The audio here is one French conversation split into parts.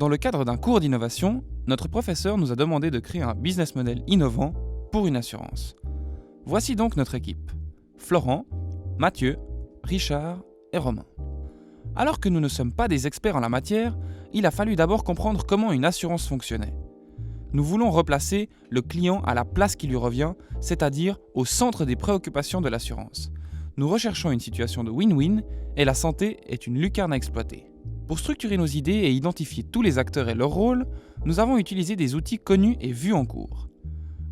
Dans le cadre d'un cours d'innovation, notre professeur nous a demandé de créer un business model innovant pour une assurance. Voici donc notre équipe. Florent, Mathieu, Richard et Romain. Alors que nous ne sommes pas des experts en la matière, il a fallu d'abord comprendre comment une assurance fonctionnait. Nous voulons replacer le client à la place qui lui revient, c'est-à-dire au centre des préoccupations de l'assurance. Nous recherchons une situation de win-win et la santé est une lucarne à exploiter. Pour structurer nos idées et identifier tous les acteurs et leurs rôles, nous avons utilisé des outils connus et vus en cours.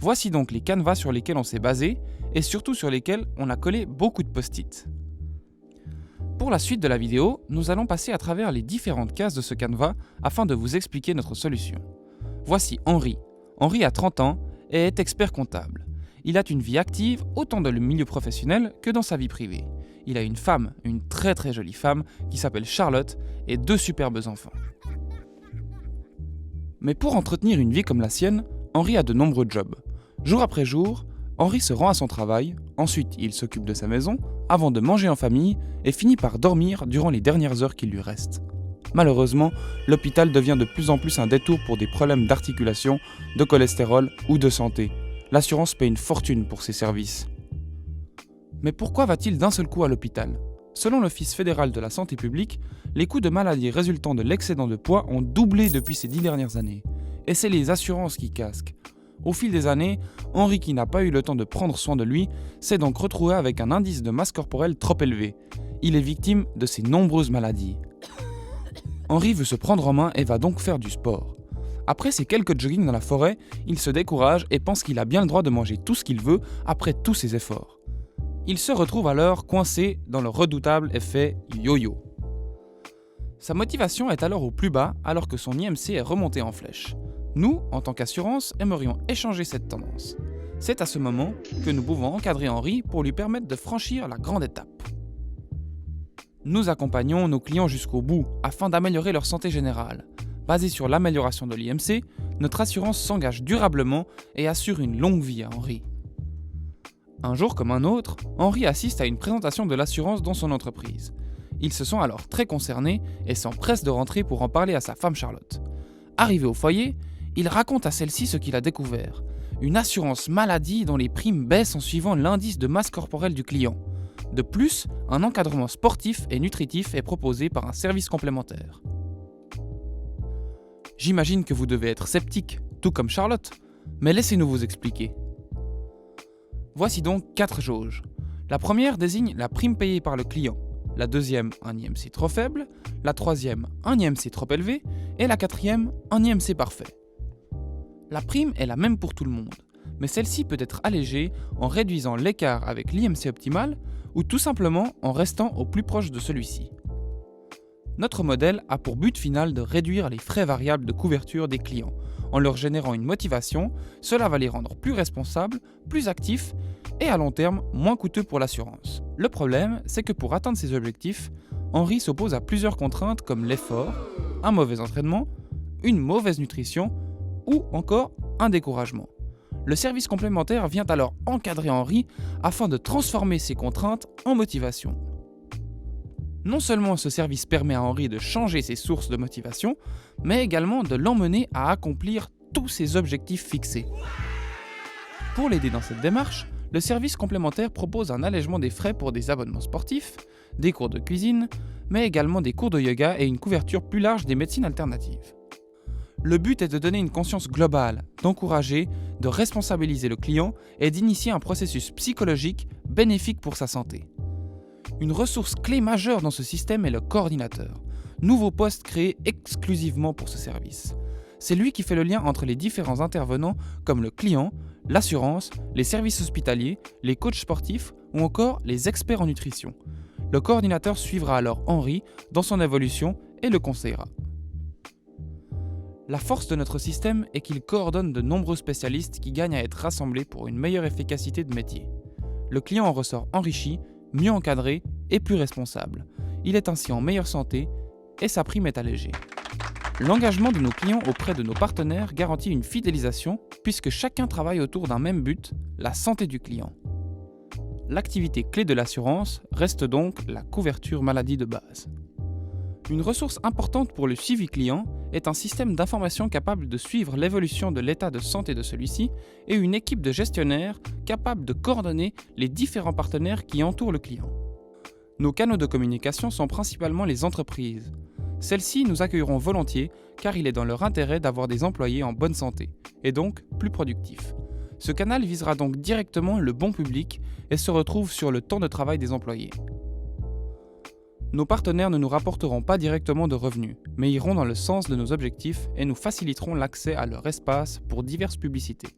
Voici donc les canevas sur lesquels on s'est basé et surtout sur lesquels on a collé beaucoup de post-it. Pour la suite de la vidéo, nous allons passer à travers les différentes cases de ce canevas afin de vous expliquer notre solution. Voici Henri. Henri a 30 ans et est expert comptable. Il a une vie active autant dans le milieu professionnel que dans sa vie privée. Il a une femme, une très très jolie femme, qui s'appelle Charlotte et 2 superbes enfants. Mais pour entretenir une vie comme la sienne, Henri a de nombreux jobs. Jour après jour, Henri se rend à son travail, ensuite il s'occupe de sa maison, avant de manger en famille et finit par dormir durant les dernières heures qui lui restent. Malheureusement, l'hôpital devient de plus en plus un détour pour des problèmes d'articulation, de cholestérol ou de santé. L'assurance paie une fortune pour ces services. Mais pourquoi va-t-il d'un seul coup à l'hôpital ? Selon l'Office fédéral de la santé publique, les coûts de maladie résultant de l'excédent de poids ont doublé depuis ces 10 dernières années. Et c'est les assurances qui casquent. Au fil des années, Henri, qui n'a pas eu le temps de prendre soin de lui, s'est donc retrouvé avec un indice de masse corporelle trop élevé. Il est victime de ces nombreuses maladies. Henri veut se prendre en main et va donc faire du sport. Après ces quelques joggings dans la forêt, il se décourage et pense qu'il a bien le droit de manger tout ce qu'il veut après tous ses efforts. Il se retrouve alors coincé dans le redoutable effet yo-yo. Sa motivation est alors au plus bas alors que son IMC est remonté en flèche. Nous, en tant qu'assurance, aimerions échanger cette tendance. C'est à ce moment que nous pouvons encadrer Henri pour lui permettre de franchir la grande étape. Nous accompagnons nos clients jusqu'au bout afin d'améliorer leur santé générale. Basée sur l'amélioration de l'IMC, notre assurance s'engage durablement et assure une longue vie à Henri. Un jour comme un autre, Henri assiste à une présentation de l'assurance dans son entreprise. Il se sent alors très concerné et s'empresse de rentrer pour en parler à sa femme Charlotte. Arrivé au foyer, il raconte à celle-ci ce qu'il a découvert. Une assurance maladie dont les primes baissent en suivant l'indice de masse corporelle du client. De plus, un encadrement sportif et nutritif est proposé par un service complémentaire. J'imagine que vous devez être sceptique, tout comme Charlotte, mais laissez-nous vous expliquer. Voici donc 4 jauges. La première désigne la prime payée par le client, la deuxième un IMC trop faible, la troisième un IMC trop élevé et la quatrième un IMC parfait. La prime est la même pour tout le monde, mais celle-ci peut être allégée en réduisant l'écart avec l'IMC optimal ou tout simplement en restant au plus proche de celui-ci. Notre modèle a pour but final de réduire les frais variables de couverture des clients. En leur générant une motivation, cela va les rendre plus responsables, plus actifs et à long terme moins coûteux pour l'assurance. Le problème, c'est que pour atteindre ces objectifs, Henri s'oppose à plusieurs contraintes comme l'effort, un mauvais entraînement, une mauvaise nutrition ou encore un découragement. Le service complémentaire vient alors encadrer Henri afin de transformer ces contraintes en motivation. Non seulement ce service permet à Henri de changer ses sources de motivation, mais également de l'emmener à accomplir tous ses objectifs fixés. Pour l'aider dans cette démarche, le service complémentaire propose un allègement des frais pour des abonnements sportifs, des cours de cuisine, mais également des cours de yoga et une couverture plus large des médecines alternatives. Le but est de donner une conscience globale, d'encourager, de responsabiliser le client et d'initier un processus psychologique bénéfique pour sa santé. Une ressource clé majeure dans ce système est le coordinateur, nouveau poste créé exclusivement pour ce service. C'est lui qui fait le lien entre les différents intervenants comme le client, l'assurance, les services hospitaliers, les coachs sportifs ou encore les experts en nutrition. Le coordinateur suivra alors Henri dans son évolution et le conseillera. La force de notre système est qu'il coordonne de nombreux spécialistes qui gagnent à être rassemblés pour une meilleure efficacité de métier. Le client en ressort enrichi, mieux encadré et plus responsable. Il est ainsi en meilleure santé et sa prime est allégée. L'engagement de nos clients auprès de nos partenaires garantit une fidélisation puisque chacun travaille autour d'un même but, la santé du client. L'activité clé de l'assurance reste donc la couverture maladie de base. Une ressource importante pour le suivi client est un système d'information capable de suivre l'évolution de l'état de santé de celui-ci et une équipe de gestionnaires capable de coordonner les différents partenaires qui entourent le client. Nos canaux de communication sont principalement les entreprises. Celles-ci nous accueilleront volontiers car il est dans leur intérêt d'avoir des employés en bonne santé et donc plus productifs. Ce canal visera donc directement le bon public et se retrouve sur le temps de travail des employés. Nos partenaires ne nous rapporteront pas directement de revenus, mais iront dans le sens de nos objectifs et nous faciliteront l'accès à leur espace pour diverses publicités.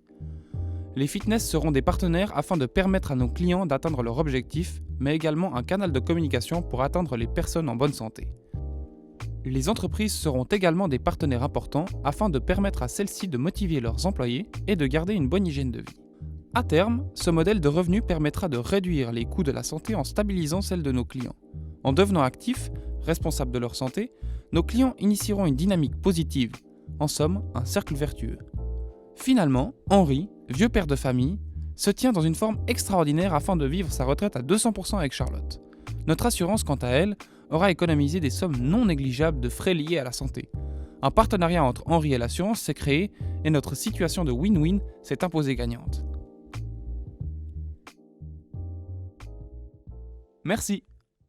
Les fitness seront des partenaires afin de permettre à nos clients d'atteindre leurs objectifs, mais également un canal de communication pour atteindre les personnes en bonne santé. Les entreprises seront également des partenaires importants afin de permettre à celles-ci de motiver leurs employés et de garder une bonne hygiène de vie. À terme, ce modèle de revenu permettra de réduire les coûts de la santé en stabilisant celle de nos clients. En devenant actifs, responsables de leur santé, nos clients initieront une dynamique positive, en somme un cercle vertueux. Finalement, Henri, vieux père de famille, se tient dans une forme extraordinaire afin de vivre sa retraite à 200% avec Charlotte. Notre assurance, quant à elle, aura économisé des sommes non négligeables de frais liés à la santé. Un partenariat entre Henri et l'assurance s'est créé et notre situation de win-win s'est imposée gagnante. Merci.